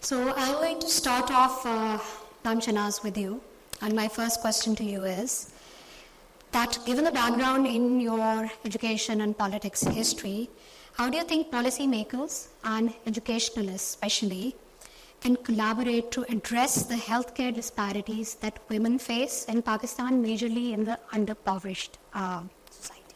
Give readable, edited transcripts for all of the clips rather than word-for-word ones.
So I'm going to start off, Ma'am Shanaz, with you. And my first question to you is that given the background in your education and politics history, how do you think policymakers and educationalists especially can collaborate to address the healthcare disparities that women face in Pakistan, majorly in the underprivileged society?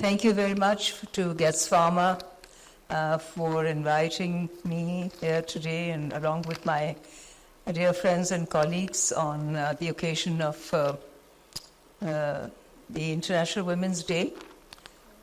Thank you very much to Getz Pharma for inviting me here today, and along with my dear friends and colleagues on the occasion of the International Women's Day.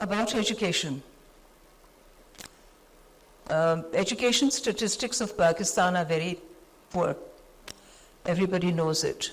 About education. Education statistics of Pakistan are very poor. Everybody knows it.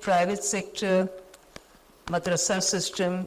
private sector, madrasa system,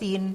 3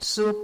So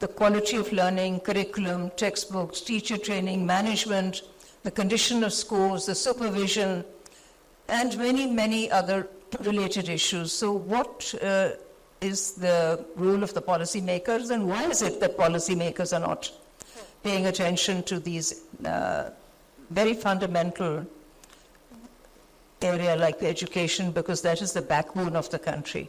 the quality of learning, curriculum, textbooks, teacher training, management, the condition of schools, the supervision, and many other related issues. So what is the role of the policymakers, and why is it that policymakers are not paying attention to these very fundamental area like education, because that is the backbone of the country?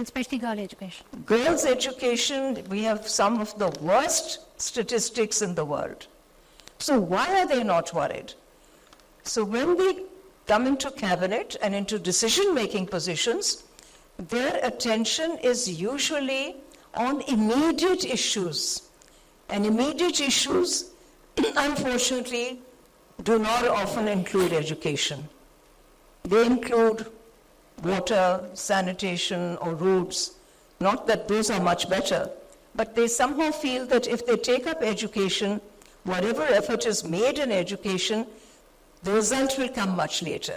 especially girl education? Girls' education, we have some of the worst statistics in the world. So why are they not worried? So when they come into cabinet and into decision-making positions, their attention is usually on immediate issues. And immediate issues, unfortunately, do not often include education. They include water, sanitation, or roads. Not that those are much better, but they somehow feel that if they take up education, whatever effort is made in education, the result will come much later.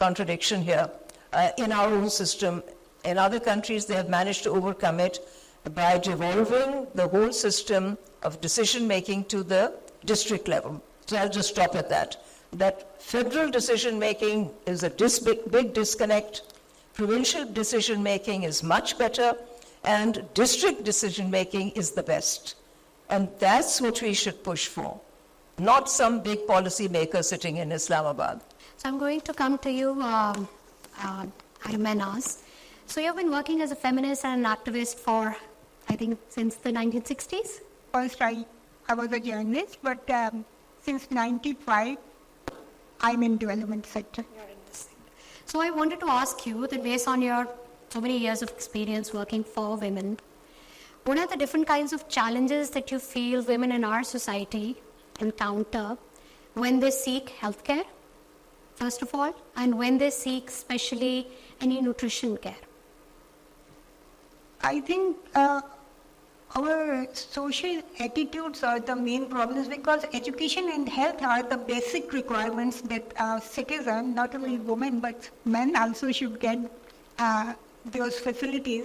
contradiction here in our own system. In other countries, they have managed to overcome it by devolving the whole system of decision making to the district level. So I'll just stop at that. That federal decision making is a big disconnect. Provincial decision making is much better, and district decision making is the best. And that's what we should push for, not some big policy maker sitting in Islamabad. So I'm going to come to you, Armenas. So you've been working as a feminist and an activist for, I think, since the 1960s? First, I was a journalist, but since 95, I'm in development sector. You're in this sector. So I wanted to ask you that based on your so many years of experience working for women, what are the different kinds of challenges that you feel women in our society encounter when they seek healthcare, first of all, and when they seek especially any nutrition care? I think our social attitudes are the main problems, because education and health are the basic requirements that citizens, not only women but men also should get those facilities.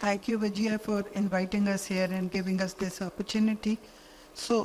Thank you, Vijaya, for inviting us here and giving us this opportunity. So,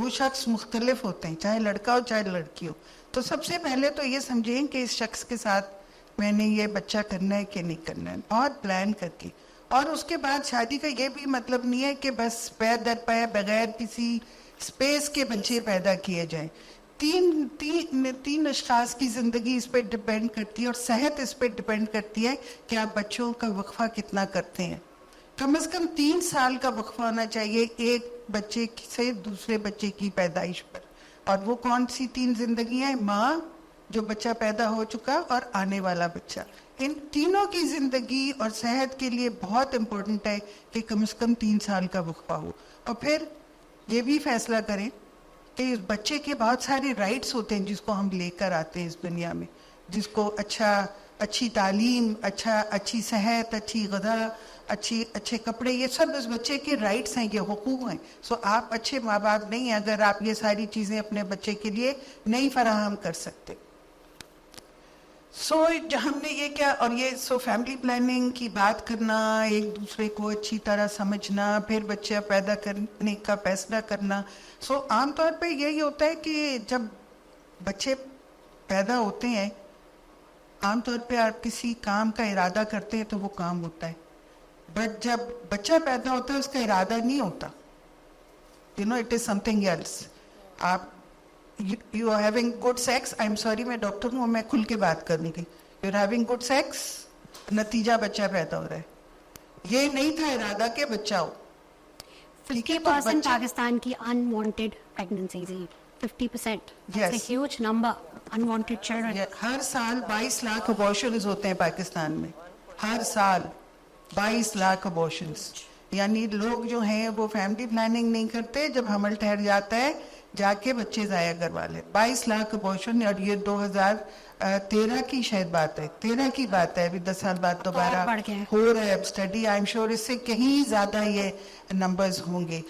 وہ شخص مختلف ہوتے ہیں, چاہے لڑکا ہو چاہے لڑکی ہو. تو سب سے پہلے تو یہ سمجھیں کہ اس شخص کے ساتھ میں نے یہ بچہ کرنا ہے کہ نہیں کرنا ہے, بہت پلان کر کے. اور اس کے بعد شادی کا یہ بھی مطلب نہیں ہے کہ بس پیر در پیر بغیر کسی اسپیس کے بچے پیدا کیے جائیں. تین اشخاص کی زندگی اس پہ ڈپینڈ کرتی ہے, اور صحت اس پہ ڈپینڈ کرتی ہے کہ آپ بچوں کا وقفہ کتنا کرتے ہیں. کم از کم 3 سال کا وقفہ ہونا چاہیے ایک بچے سے دوسرے بچے کی پیدائش پر. اور وہ کون سی 3 زندگیاں ہیں؟ ماں, جو بچہ پیدا ہو چکا, اور آنے والا بچہ. ان تینوں کی زندگی اور صحت کے لیے بہت امپورٹنٹ ہے کہ کم از کم 3 سال کا وقفہ ہو. اور پھر یہ بھی فیصلہ کریں کہ اس بچے کے بہت سارے رائٹس ہوتے ہیں جس کو ہم لے کر آتے ہیں اس دنیا میں, جس کو اچھی تعلیم, اچھی صحت, اچھی غذا, اچھے کپڑے, یہ سب اس بچے کے رائٹس ہیں, یہ حقوق ہیں. سو آپ اچھے ماں باپ نہیں ہیں اگر آپ یہ ساری چیزیں اپنے بچے کے لیے نہیں فراہم کر سکتے. جو ہم نے یہ کیا, اور یہ فیملی پلاننگ کی بات کرنا, ایک دوسرے کو اچھی طرح سمجھنا, پھر بچہ پیدا کرنے کا فیصلہ کرنا. عام طور پہ یہی ہوتا ہے کہ جب بچے پیدا ہوتے ہیں عام طور پہ آپ کسی کام کا ارادہ کرتے ہیں تو وہ کام ہوتا ہے. بٹ جب بچہ پیدا ہوتا ہے اس کا ارادہ نہیں ہوتا. It is something else. آپ you are having good sex, I am sorry میں ڈاکٹر ہوں, میں کھل کے بات کروں گی. You are having good sex, نتیجہ بچہ پیدا ہو رہا ہے. یہ نہیں تھا ارادہ کہ بچہ ہو. 50% پاکستان کی unwanted pregnancies ہیں. 50%. That's a huge number. Unwanted children. ہر سال 22 لاکھ ابارشنز ہوتے ہیں پاکستان میں. ہر سال 22 لاکھ ابارشنز. یعنی لوگ جو ہیں وہ فیملی پلاننگ نہیں کرتے, جب حمل ٹھہر جاتا ہے جا کے بچے ضائع کروا لے. 22 لاکھ ابارشن, اور یہ 2013 کی شاید بات ہے, 13 کی بات ہے, ابھی 10 سال بعد دوبارہ ہو رہا ہے اب اسٹڈی. آئی ایم شیور اس سے کہیں زیادہ یہ نمبرز ہوں گے.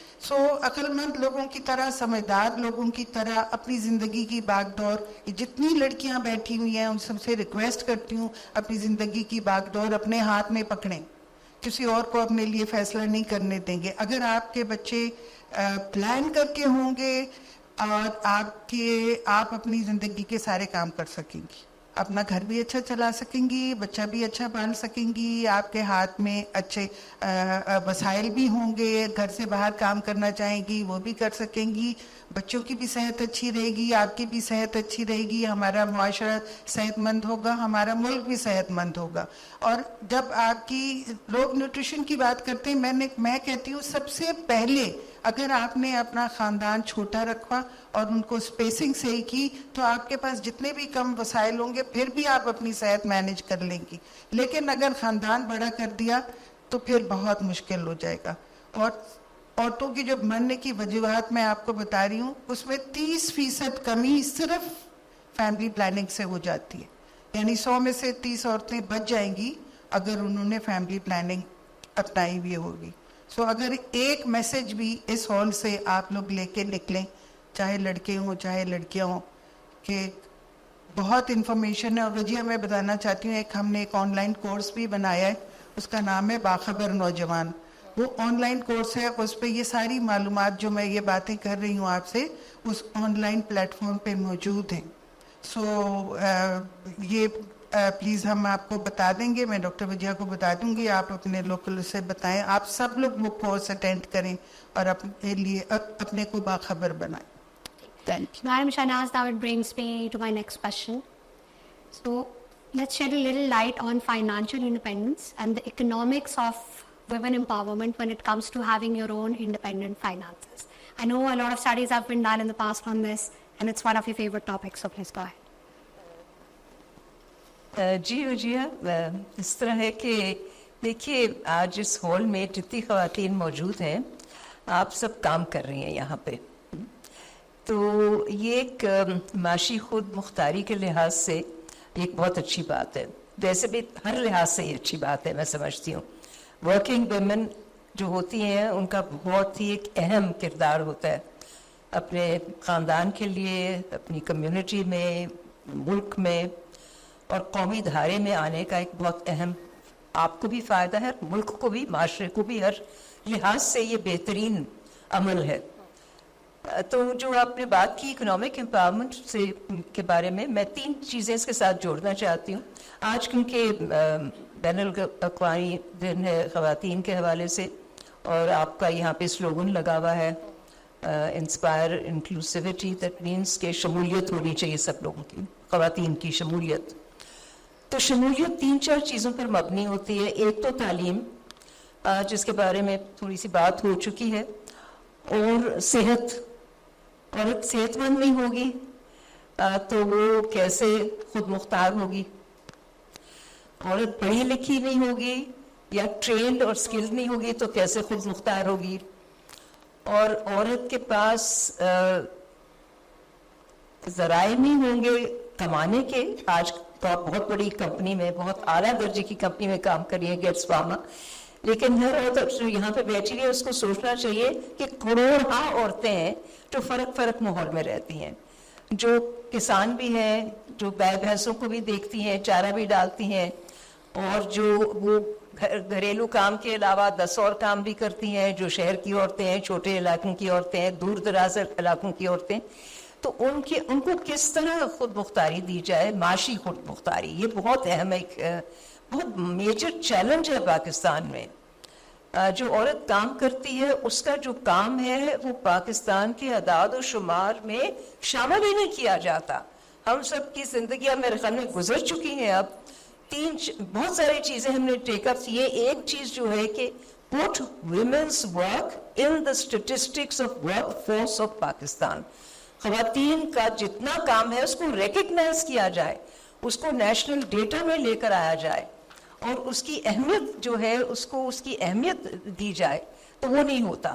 عقل مند لوگوں کی طرح, سمجھدار لوگوں کی طرح اپنی زندگی کی باغ دور, جتنی لڑکیاں بیٹھی ہوئی ہیں ان سب سے ریکویسٹ کرتی ہوں اپنی زندگی کی باغ دور اپنے ہاتھ میں پکڑیں, کسی اور کو اپنے لیے فیصلہ نہیں کرنے دیں گے. اگر آپ کے بچے پلان کر کے ہوں گے اور آپ اپنی زندگی کے سارے کام کر سکیں گی, اپنا گھر بھی اچھا چلا سکیں گی, بچہ بھی اچھا پال سکیں گی, آپ کے ہاتھ میں اچھے وسائل بھی ہوں گے, گھر سے باہر کام کرنا چاہیں گی وہ بھی کر سکیں گی, بچوں کی بھی صحت اچھی رہے گی, آپ کی بھی صحت اچھی رہے گی, ہمارا معاشرہ صحت مند ہوگا, ہمارا ملک بھی صحت مند ہوگا. اور جب آپ کی لوگ نیوٹریشن کی بات کرتے ہیں, میں کہتی ہوں سب سے پہلے اگر آپ نے اپنا خاندان چھوٹا رکھا اور ان کو اسپیسنگ صحیح کی تو آپ کے پاس جتنے بھی کم وسائل ہوں گے پھر بھی آپ اپنی صحت مینیج کر لیں گی. لیکن اگر خاندان بڑا کر دیا تو پھر بہت مشکل ہو جائے گا. اور عورتوں کی جو مرنے کی وجوہات میں آپ کو بتا رہی ہوں اس میں 30% کمی صرف فیملی پلاننگ سے ہو جاتی ہے. یعنی 100 میں سے 30 عورتیں بچ جائیں گی اگر انہوں نے فیملی پلاننگ اپنائی ہوئی ہوگی. اگر ایک میسج بھی اس ہال سے آپ لوگ لے کے نکلیں, چاہے لڑکے ہوں چاہے لڑکیاں ہوں, کہ بہت انفارمیشن ہے. اور رجیہ میں بتانا چاہتی ہوں ہم نے ایک آن لائن کورس بھی بنایا ہے, اس کا نام ہے باخبر نوجوان. وہ آن لائن کورس ہے, اس پہ یہ ساری معلومات جو میں یہ باتیں کر رہی ہوں آپ سے اس آن لائن پلیٹ فارم پہ موجود ہیں. یہ پلیز ہم آپ کو بتا دیں گے, میں ڈاکٹر وجیہ کو بتا دوں گی, آپ اپنے لوکل سے بتائیں, آپ سب لوگ وہ کورس اٹینڈ کریں اور اپنے لیے اپنے کو باخبر بنائیں. Thank you. Madam Shahnaz, now it brings me to my next question. So let's shed a little light on financial independence and the economics of women empowerment when it comes to having your own independent finances. I know a lot of studies have been done in the past on this, and it's one of your favorite topics, so please go ahead. جی اس طرح ہے کہ دیکھیے آج اس hall میں جتنی خواتین موجود ہیں آپ سب کام کر رہی ہیں یہاں پہ, تو یہ ایک معاشی خود مختاری کے لحاظ سے ایک بہت اچھی بات ہے. ویسے بھی ہر لحاظ سے یہ اچھی بات ہے, میں سمجھتی ہوں. ورکنگ ویمن جو ہوتی ہیں ان کا بہت ہی ایک اہم کردار ہوتا ہے اپنے خاندان کے لیے, اپنی کمیونٹی میں, ملک میں اور قومی دھارے میں آنے کا ایک بہت اہم, آپ کو بھی فائدہ ہے, ملک کو بھی, معاشرے کو بھی, ہر لحاظ سے یہ بہترین عمل ہے. تو جو آپ نے بات کی اکنامک امپاورمنٹ سے کے بارے میں 3 چیزیں اس کے ساتھ جوڑنا چاہتی ہوں. آج کیونکہ بین الاقوامی دن ہے خواتین کے حوالے سے، اور آپ کا یہاں پہ سلوگن لگا ہوا ہے انسپائر انکلوسیوٹی، دیٹ مینس کہ شمولیت ہونی چاہیے سب لوگوں کی، خواتین کی شمولیت. تو شمولیت 3-4 چیزوں پر مبنی ہوتی ہے. ایک تو تعلیم، جس کے بارے میں تھوڑی سی بات ہو چکی ہے، اور صحت. عورت صحت مند نہیں ہوگی تو وہ کیسے خود مختار ہوگی. عورت پڑھی لکھی نہیں ہوگی یا ٹرینڈ اور اسکلڈ نہیں ہوگی تو کیسے خود مختار ہوگی. اور عورت کے پاس ذرائع نہیں ہوں گے کمانے کے. آج بہت بڑی کمپنی میں، بہت اعلیٰ درجے کی کمپنی میں کام کر رہی ہے گیٹس فارما، لیکن ہر عورت جو یہاں پہ بیٹھی ہے اس کو سوچنا چاہیے کہ کروڑوں عورتیں ہیں جو فرق ماحول میں رہتی ہیں، جو کسان بھی ہیں، جو گائے بھینسوں کو بھی دیکھتی ہیں، چارہ بھی ڈالتی ہیں، اور جو وہ گھریلو کام کے علاوہ 10 اور کام بھی کرتی ہیں، جو شہر کی عورتیں ہیں، چھوٹے علاقوں کی عورتیں ہیں، دور دراز علاقوں کی عورتیں. تو ان کو کس طرح خود مختاری دی جائے، معاشی خود مختاری. یہ بہت اہم ایک بہت میجر چیلنج ہے پاکستان میں. جو عورت کام کرتی ہے اس کا جو کام ہے وہ پاکستان کے اعداد و شمار میں شامل ہی نہیں کیا جاتا. ہم سب کی زندگیاں میرے خیال میں گزر چکی ہیں. اب بہت ساری چیزیں ہم نے ٹیک اپ کی ہے. ایک چیز جو ہے کہ put women's work in the statistics of workforce of Pakistan. خواتین کا جتنا کام ہے اس کو ریکگنائز کیا جائے، اس کو نیشنل ڈیٹا میں لے کر آیا جائے، اور اس کی اہمیت جو ہے اس کو اس کی اہمیت دی جائے. تو وہ نہیں ہوتا.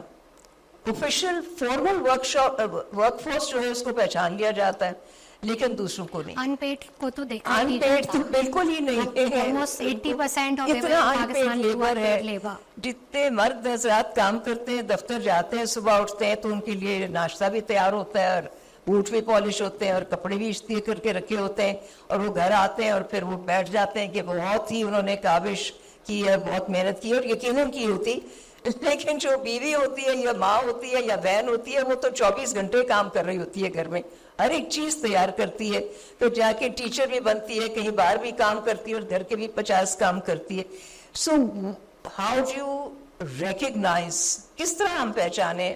آفیشیل فارمل ورک فورس جو ہے اس کو پہچان لیا جاتا ہے لیکن دوسروں کو نہیں. ان پیڈ کو تو دیکھا ان پیڈ تو بالکل ہی نہیں ہے. almost 80% of اتنا ان پیڈ Pakistan لیبر ہے. labor. جتنے مرد حضرات کام کرتے ہیں، دفتر جاتے ہیں، صبح اٹھتے ہیں تو ان کے لیے ناشتہ بھی تیار ہوتا ہے، اور بوٹ بھی پالش ہوتے ہیں، اور کپڑے بھی استری کر کے رکھے ہوتے ہیں، اور وہ گھر آتے ہیں اور پھر وہ بیٹھ جاتے ہیں کہ بہت ہی انہوں نے کاوش کی ہے، بہت محنت کی ہے، اور یقیناً کی ہوتی. لیکن جو بیوی ہوتی ہے یا ماں ہوتی ہے یا بہن ہوتی ہے وہ تو 24 گھنٹے کام کر رہی ہوتی ہے، گھر میں ہر ایک چیز تیار کرتی ہے، پھر جا کے ٹیچر بھی بنتی ہے، کہیں باہر بھی کام کرتی ہے، اور گھر کے بھی 50 کام کرتی ہے. So how do you recognize, کس طرح ہم پہچانے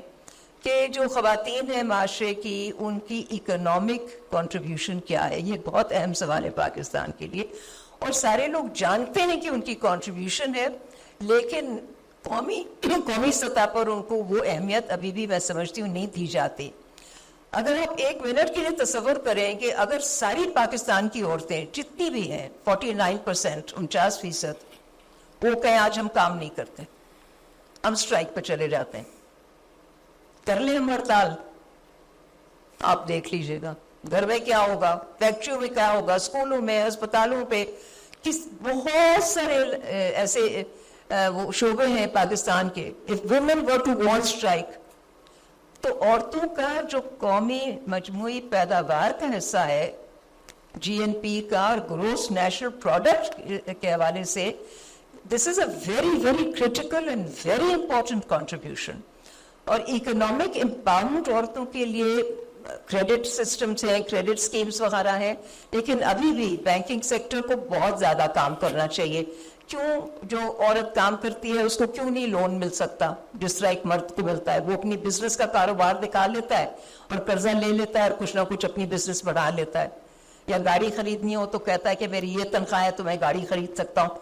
کہ جو خواتین ہیں معاشرے کی ان کی اکنامک کنٹریبیوشن کیا ہے. یہ بہت اہم سوال ہے پاکستان کے لیے، اور سارے لوگ جانتے ہیں کہ ان کی کنٹریبیوشن ہے، لیکن قومی سطح پر ان کو وہ اہمیت ابھی بھی میں سمجھتی ہوں نہیں دی جاتی. اگر آپ 1 منٹ کے لیے تصور کریں کہ اگر ساری پاکستان کی عورتیں جتنی بھی ہیں 49%، 49%، وہ کہیں آج ہم کام نہیں کرتے، ہم اسٹرائک پہ چلے جاتے ہیں، کر لیں ہم ہڑتال، آپ دیکھ لیجئے گا گھر میں کیا ہوگا، فیکٹریوں میں کیا ہوگا، اسکولوں میں، ہسپتالوں پہ. بہت سارے ایسے وہ شعبے ہیں پاکستان کے. If women were to want strike، تو عورتوں کا جو قومی مجموعی پیداوار کا حصہ ہے، GNP کا اور گروس نیشنل پروڈکٹ کے حوالے سے، this is a very very critical and very important contribution. اور اکنامک امپاورمنٹ عورتوں کے لیے کریڈٹ سسٹمز ہیں، کریڈٹ سکیمز وغیرہ ہیں، لیکن ابھی بھی بینکنگ سیکٹر کو بہت زیادہ کام کرنا چاہیے. کیوں جو عورت کام کرتی ہے اس کو کیوں نہیں لون مل سکتا جس طرح ایک مرد کو ملتا ہے؟ وہ اپنی بزنس کا کاروبار دکھا لیتا ہے اور قرضہ لے لیتا ہے اور کچھ نہ کچھ اپنی بزنس بڑھا لیتا ہے. یا گاڑی خریدنی ہو تو کہتا ہے کہ میری یہ تنخواہ ہے تو میں گاڑی خرید سکتا ہوں.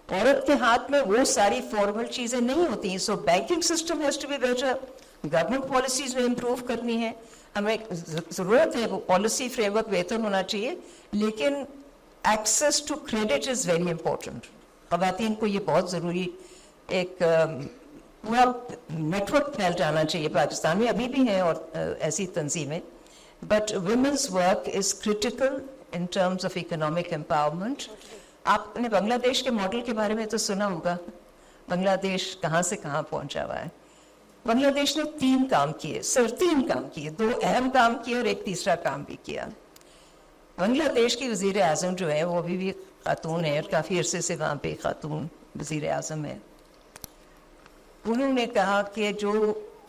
عورت کے ہاتھ میں وہ ساری فارمل چیزیں نہیں ہوتی ہیں. So banking system has to be better. Government policies میں امپروو کرنی ہے، ہمیں ضرورت ہے وہ پالیسی فریم ورک بہتر ہونا چاہیے، لیکن access to credit is very important. خواتین کو یہ بہت ضروری ایک پورا نیٹ ورک پھیل جانا چاہیے پاکستان میں. ابھی بھی ہیں اور ایسی تنظیمیں، but women's work is critical in terms of economic empowerment. آپ نے بنگلہ دیش کے ماڈل کے بارے میں تو سنا ہوگا. بنگلہ دیش کہاں سے کہاں پہنچا ہوا ہے. بنگلہ دیش نے 3 کام کیے، صرف 3 کام کیے، 2 اہم کام کیے اور ایک تیسرا کام بھی کیا. بنگلہ دیش کی وزیر اعظم جو ہے وہ ابھی بھی خاتون ہے اور کافی عرصے سے وہاں پہ خاتون وزیر اعظم ہے. انہوں نے کہا کہ جو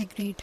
Agreed.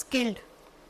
Skilled.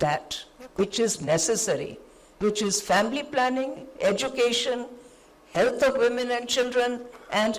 that which is necessary, which is family planning, education, health of women and children and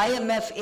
IMF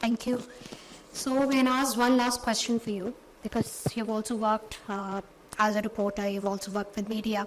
Thank you. So, Mehnaz, one last question for you, because you've also worked as a reporter, you've also worked with media.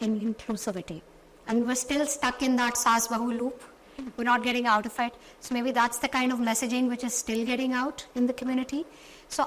in inclusivity? And we're still stuck in that Saas Bahu loop. We're not getting out of it. So maybe that's the kind of messaging which is still getting out in the community. So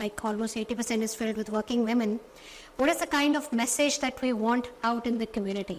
like almost 80% is filled with working women, what is the kind of message that we want out in the community?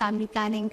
family planning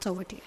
So over to you.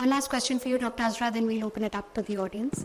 One last question for you, Dr. Azra, then we'll open it up to the audience.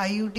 IUD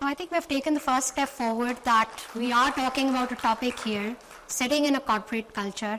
Now, I think we have taken the first step forward that we are talking about a topic here, sitting in a corporate culture,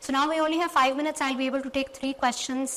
So now we only have 5 minutes. I'll be able to take 3 questions.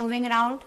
moving around.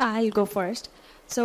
I'll go first. So,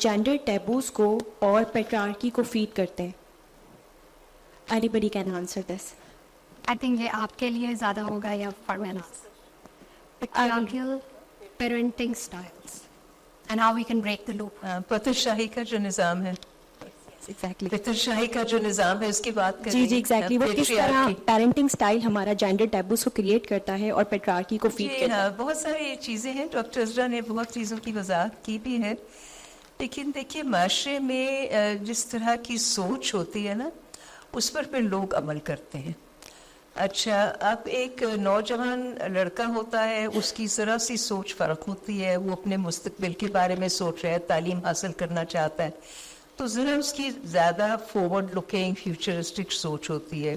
gender taboos کو اور پیٹرارکی کو feed کرتے ہیں؟ Anybody can answer this. I think یہ آپ کے لیے زیادہ ہوگا یا for men. Patriarchal parenting styles and how we can break the loop. پتر شاہی کا جو نظام ہے، Exactly. پتر شاہی کا جو نظام ہے اس کی بات کریں. جی ایگزیکٹلی، وہ کس طرح Patriarchy. پیرنٹنگ اسٹائل ہمارا جینڈر ٹیبوز کو کریٹ کرتا ہے اور پیٹرارکی کو فیڈ جی کرتا ہے. ہاں، بہت ساری چیزیں ہیں. ڈاکٹر عزرا نے بہت چیزوں کی وضاحت کی بھی ہے، لیکن دیکھیے معاشرے میں جس طرح کی سوچ ہوتی ہے نا، اس پر پھر لوگ عمل کرتے ہیں. اچھا، اب ایک نوجوان لڑکا ہوتا ہے، اس کی ذرا سی سوچ فرق ہوتی ہے، وہ اپنے مستقبل کے بارے میں سوچ رہا ہے، تعلیم حاصل کرنا چاہتا ہے، تو ذرا اس کی زیادہ فارورڈ لکنگ فیوچرسٹک سوچ ہوتی ہے.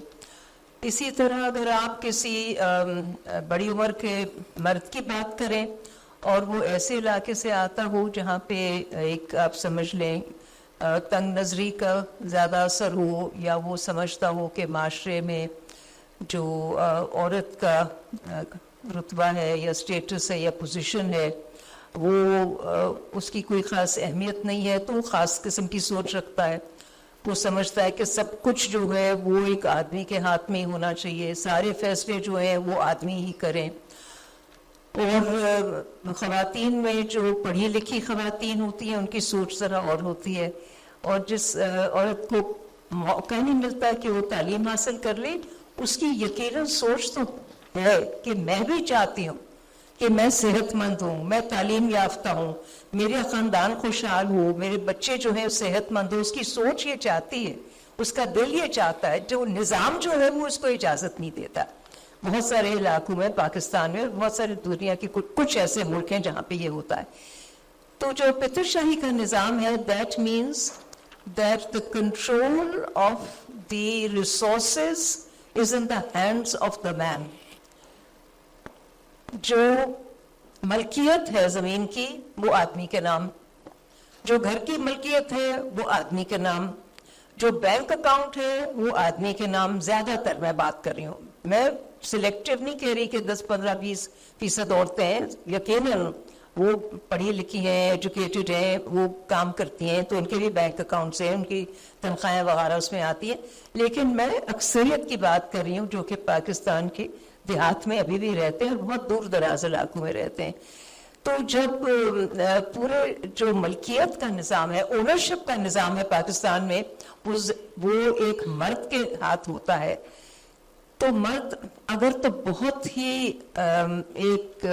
اسی طرح اگر آپ کسی بڑی عمر کے مرد کی بات کریں اور وہ ایسے علاقے سے آتا ہو جہاں پہ ایک آپ سمجھ لیں تنگ نظری کا زیادہ اثر ہو، یا وہ سمجھتا ہو کہ معاشرے میں جو عورت کا رتبہ ہے یا اسٹیٹس ہے یا پوزیشن ہے وہ اس کی کوئی خاص اہمیت نہیں ہے، تو وہ خاص قسم کی سوچ رکھتا ہے. وہ سمجھتا ہے کہ سب کچھ جو ہے وہ ایک آدمی کے ہاتھ میں ہی ہونا چاہیے، سارے فیصلے جو ہیں وہ آدمی ہی کریں. اور خواتین میں جو پڑھی لکھی خواتین ہوتی ہیں ان کی سوچ ذرا اور ہوتی ہے، اور جس عورت کو موقع نہیں ملتا کہ وہ تعلیم حاصل کر لے، اس کی یقیناً سوچ تو ہے کہ میں بھی چاہتی ہوں کہ میں صحت مند ہوں، میں تعلیم یافتہ ہوں، میرے خاندان خوشحال ہو، میرے بچے جو ہیں صحت مند ہو. اس کی سوچ یہ چاہتی ہے، اس کا دل یہ چاہتا ہے، جو نظام جو ہے وہ اس کو اجازت نہیں دیتا. بہت سارے علاقوں میں، پاکستان میں، بہت سارے دنیا کے کچھ ایسے ملک ہیں جہاں پہ یہ ہوتا ہے. تو جو پتر شاہی کا نظام ہے، that means that the control of the resources is in the hands of the man. جو ملکیت ہے زمین کی وہ آدمی کے نام، جو گھر کی ملکیت ہے وہ آدمی کے نام، جو بینک اکاؤنٹ ہے وہ آدمی کے نام. زیادہ تر میں بات کر رہی ہوں، میں سلیکٹیو نہیں کہہ رہی کہ 10-15-20% عورتیں ہیں، یقیناً وہ پڑھی لکھی ہیں، ایجوکیٹڈ ہیں، وہ کام کرتی ہیں تو ان کے بھی بینک اکاؤنٹس ہیں، ان کی تنخواہیں وغیرہ اس میں آتی ہیں. لیکن میں اکثریت کی بات کر رہی ہوں جو کہ پاکستان کے دیہات میں ابھی بھی رہتے ہیں اور بہت دور دراز علاقوں میں رہتے ہیں. تو جب پورے جو ملکیت کا نظام ہے، اونرشپ کا نظام ہے پاکستان میں، وہ ایک مرد کے ہاتھ ہوتا ہے، تو مرد اگر تو بہت ہی ایک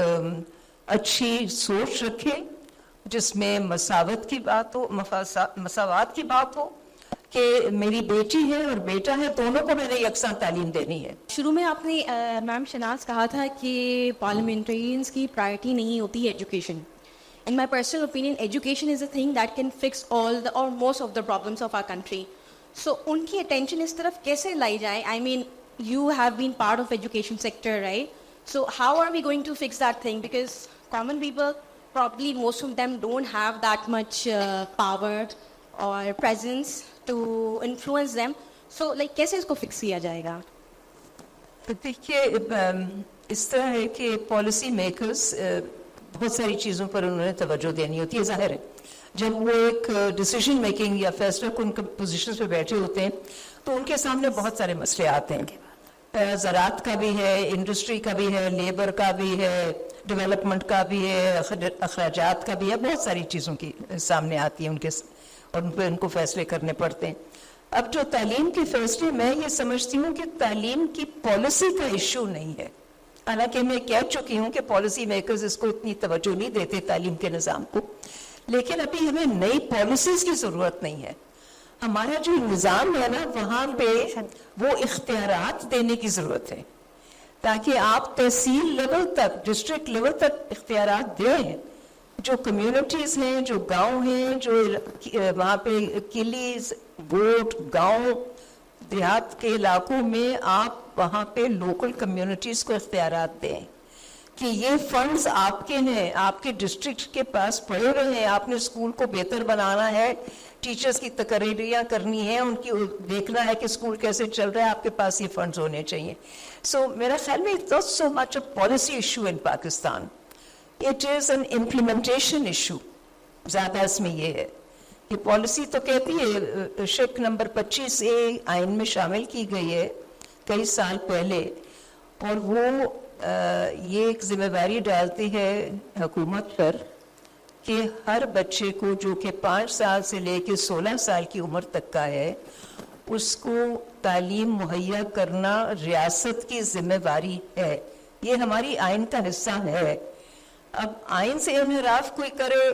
اچھی سوچ رکھے جس میں مساوات کی بات ہو، مساوات کی بات ہو کہ میری بیٹی ہے اور بیٹا ہے، دونوں کو میں نے یکساں تعلیم دینی ہے. شروع میں آپ نے میم شناز کہا تھا کہ پارلیمنٹرینس کی پرائرٹی نہیں ہوتی ہے education. In my personal opinion, education is a thing that can fix all the or most of the problems of our country. So ان کی attention اس طرف کیسے لائی جائے؟ I mean, you have been part of education sector, right? So how are we going to fix that thing? Because common people, probably most of them don't have that much power or presence to influence them. So like کیسے اس کو fix کیا جائے گا؟ دیکھیے اس طرح ہے کہ policy makers بہت ساری چیزوں پر انہوں نے توجہ دینی ہوتی ہے. ظاہر ہے جب وہ ایک ڈیسیژن میکنگ یا فیصلہ کن پوزیشنز پہ بیٹھے ہوتے ہیں تو ان کے سامنے بہت سارے مسئلے آتے ہیں. زراعت کا بھی ہے، انڈسٹری کا بھی ہے، لیبر کا بھی ہے، ڈیولپمنٹ کا بھی ہے، اخراجات کا بھی ہے، بہت ساری چیزوں کی سامنے آتی ہیں ان کے، اور ان پہ ان کو فیصلے کرنے پڑتے ہیں. اب جو تعلیم کے فیصلے، میں یہ سمجھتی ہوں کہ تعلیم کی پالیسی کا ایشو نہیں ہے، حالانکہ میں کہہ چکی ہوں کہ پالیسی میکرز اس کو اتنی توجہ نہیں دیتے تعلیم کے نظام کو، لیکن ابھی ہمیں نئی پالیسیز کی ضرورت نہیں ہے. ہمارا جو نظام ہے نا وہاں پہ وہ اختیارات دینے کی ضرورت ہے تاکہ آپ تحصیل لیول تک، ڈسٹرکٹ لیول تک اختیارات دیں. جو کمیونٹیز ہیں، جو گاؤں ہیں، جو وہاں پہ کلیز، گوٹ، گاؤں، دیہات کے علاقوں میں آپ وہاں پہ لوکل کمیونٹیز کو اختیارات دیں کہ یہ فنڈز آپ کے ہیں، آپ کے ڈسٹرکٹ کے پاس پڑے ہوئے ہیں، آپ نے اسکول کو بہتر بنانا ہے، ٹیچرز کی تقرریاں کرنی ہیں، ان کی دیکھنا ہے کہ اسکول کیسے چل رہا ہے، آپ کے پاس یہ فنڈز ہونے چاہیے. سو میرا خیال میں it's not so much a policy issue in Pakistan, it is an implementation issue. زیادہ اس میں یہ ہے یہ پالیسی تو کہتی ہے شق نمبر 25A آئین میں شامل کی گئی ہے کئی سال پہلے, اور وہ یہ ایک ذمہ داری ڈالتی ہے حکومت پر کہ ہر بچے کو جو کہ 5 سال سے لے کے 16 سال کی عمر تک کا ہے اس کو تعلیم مہیا کرنا ریاست کی ذمہ داری ہے. یہ ہماری آئین کا حصہ ہے. اب آئین سے انحراف کوئی کرے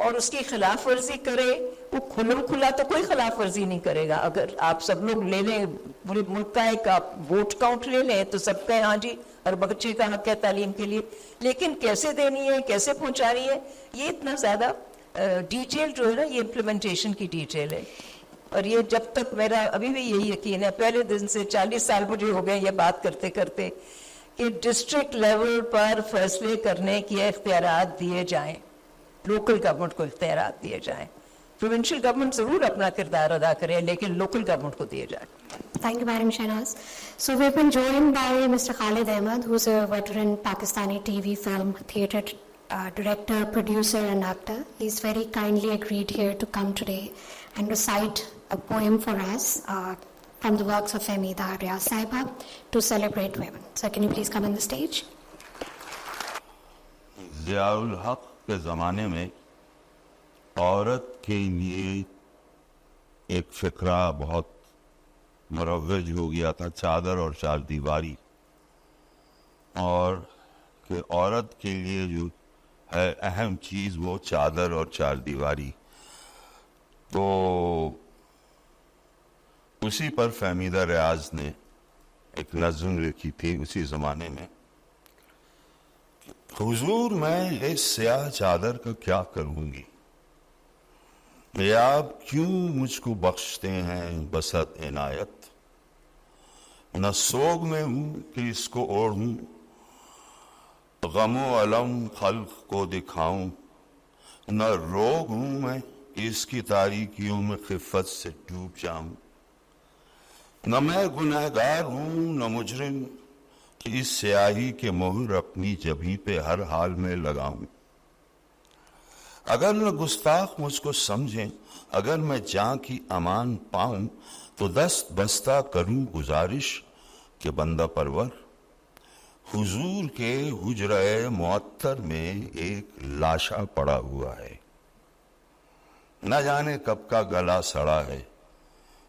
اور اس کی خلاف ورزی کرے, وہ کھلم کھلا تو کوئی خلاف ورزی نہیں کرے گا. اگر آپ سب لوگ لے لیں پورے ملک کا ایک آپ ووٹ کاؤنٹ لے لیں تو سب کا ہاں جی ہر بچے کا حق ہے تعلیم کے لیے, لیکن کیسے دینی ہے, کیسے پہنچانی ہے, یہ اتنا زیادہ ڈیٹیل جو ہے نا یہ امپلیمنٹیشن کی ڈیٹیل ہے. اور یہ جب تک میرا ابھی بھی یہی یقین ہے, پہلے دن سے 40 سال مجھے ہو گئے یہ بات کرتے کرتے, کہ ڈسٹرکٹ لیول پر فیصلے کرنے کے اختیارات دیے جائیں, لوکل گورنمنٹ کو اختیارات دیے جائیں. پروونشل گورنمنٹ ضرور اپنا کردار ادا کرے لیکن لوکل گورنمنٹ کو دیے جائیں. Thank you, Madam Shahnaz. So we've been joined by Mr. Khalid Ahmed, who's a veteran Pakistani TV film theatre director, producer and actor. He's very kindly agreed here to come today and recite a poem for us from the works of Hamida Riaz Sahiba to celebrate women. So can you please come on the stage? Zia الحق کے زمانے میں عورت کے لیے ایک فکرہ بہت مروج ہو گیا تھا, چادر اور چار دیواری, اور کہ عورت کے لیے جو ہے اہم چیز وہ چادر اور چار دیواری. تو اسی پر فہمیدہ ریاض نے ایک نظم لکھی تھی اسی زمانے میں. حضور میں اس سیاہ چادر کا کیا کروں گی, یہ آپ کیوں مجھ کو بخشتے ہیں بسط عنایت. نہ سوگ میں ہوں کہ اس کو اوڑھوں, غم و علم خلق کو دکھاؤں. نہ روگ ہوں میں کہ اس کی تاریکیوں میں خفت سے ڈوب جاؤں. نہ میں گنہگار ہوں نہ مجرم کہ اس سیاہی کے مہر اپنی جبیں پہ ہر حال میں لگاؤں. اگر نہ گستاخ مجھ کو سمجھیں, اگر میں جاں کی امان پاؤں, تو دست بستہ کروں گزارش کہ بندہ پرور حضور کے حجرہ معطر میں ایک لاشا پڑا ہوا ہے. نہ جانے کب کا گلا سڑا ہے,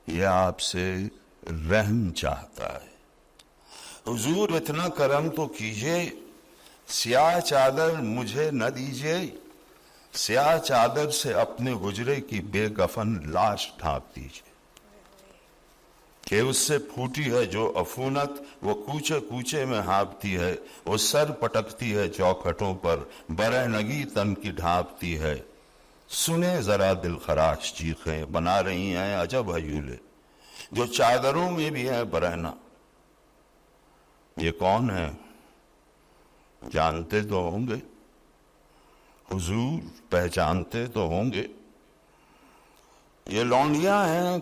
یہ آپ سے رحم چاہتا ہے. حضور اتنا کرم تو کیجئے, سیاہ چادر مجھے نہ دیجئے. سیاہ چادر سے اپنے حجرے کی بے کفن لاش ڈھانپ دیجئے, کہ اس سے پھوٹی ہے جو عفونت, وہ کوچے کوچے میں ہانپتی ہے, وہ سر پٹکتی ہے چوکھٹوں پر, برہنگی تن کی ڈھانپتی ہے. سنے ذرا دل خراش چیخیں بنا رہی ہیں عجب ہیولے, جو چادروں میں بھی ہے برہنہ. یہ کون ہے جانتے تو ہوں گے, حضور پہچانتے تو ہوں گے. یہ لونڈیاں ہیں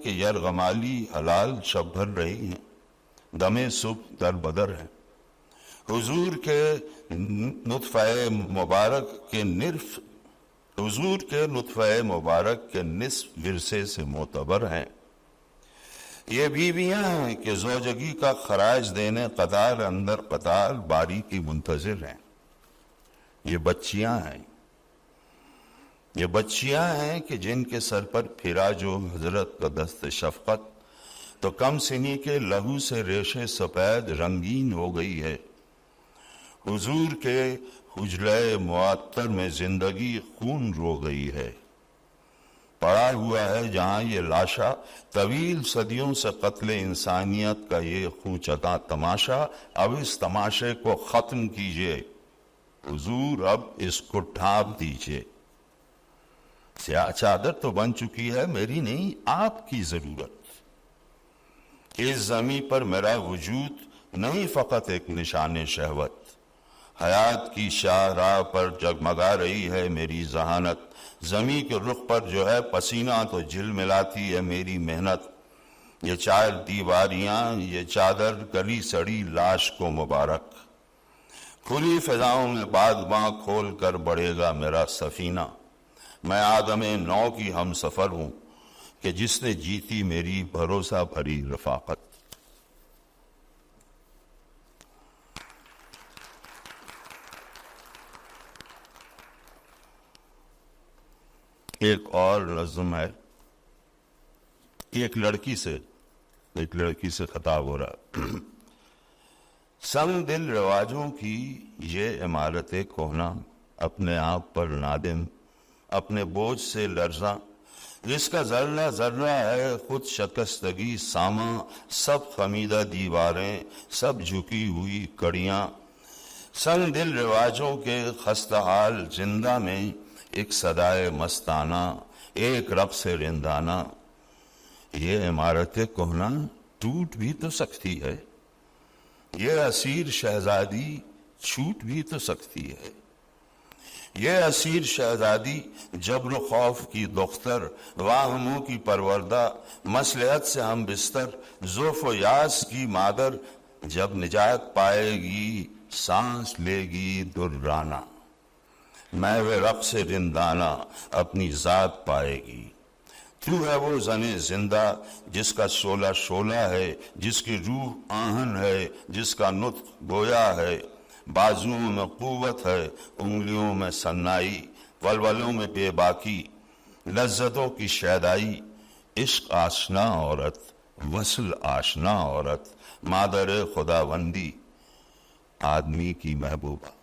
کہ یرغمالی حلال شب بھر رہی ہیں, دمے صبح در بدر ہیں. حضور کے نطفہ مبارک کے نصف ورثے سے معتبر ہیں. یہ بیویاں ہیں کہ زوجگی کا خراج دینے قطار اندر قطار باری کی منتظر ہیں. یہ بچیاں ہیں کہ جن کے سر پر پھرا جو حضرت کا دست شفقت, تو کم سنی کے لہو سے ریشے سفید رنگین ہو گئی ہے. حضور کے حجرہ معطر میں زندگی خون رو گئی ہے. پڑا ہوا ہے جہاں یہ لاشا, طویل صدیوں سے قتل انسانیت کا یہ خوچتا تماشا. اب اس تماشے کو ختم کیجئے حضور, اب اس کو ڈھانپ دیجئے. سیاہ چادر تو بن چکی ہے میری نہیں آپ کی ضرورت. اس زمین پر میرا وجود نہیں فقط ایک نشان شہوت, حیات کی شاہراہ پر جگمگا رہی ہے میری ذہانت. زمین کے رخ پر جو ہے پسینہ تو جل ملاتی ہے میری محنت. یہ چار دیواریاں, یہ چادر گلی سڑی لاش کو مبارک. کھلی فضاؤں میں بادباں کھول کر بڑھے گا میرا سفینہ. میں آدم نو کی ہم سفر ہوں کہ جس نے جیتی میری بھروسہ بھری رفاقت. ایک اور نظم ہے, ایک لڑکی سے خطاب ہو رہا. سنگ دل رواجوں کی یہ عمارت کوہنا, اپنے آپ پر نادم, اپنے بوجھ سے لرزاں, جس کا ذرہ ذرہ ہے خود شکستگی ساما, سب خمیدہ دیواریں, سب جھکی ہوئی کڑیاں. سنگ دل رواجوں کے خستہ حال زندہ میں ایک صدائے مستانہ, ایک رقص رندانہ. یہ عمارت کوہنا ٹوٹ بھی تو سکتی ہے, یہ اسیر شہزادی چھوٹ بھی تو سکتی ہے. یہ اسیر شہزادی جبر و خوف کی دختر, واہموں کی پروردہ, مصلحت سے ہم بستر, زلف و یاس کی مادر, جب نجات پائے گی سانس لے گی درانہ. محو رقص رندانہ اپنی ذات پائے گی. تو ہے وہ زن زندہ جس کا شعلہ شعلہ ہے, جس کی روح آہن ہے, جس کا نطق گویا ہے. بازوؤں میں قوت ہے, انگلیوں میں سنائی, ولولوں میں بے باکی, لذتوں کی شیدائی. عشق آشنا عورت, وصل آشنا عورت, مادر خداوندی, آدمی کی محبوبہ.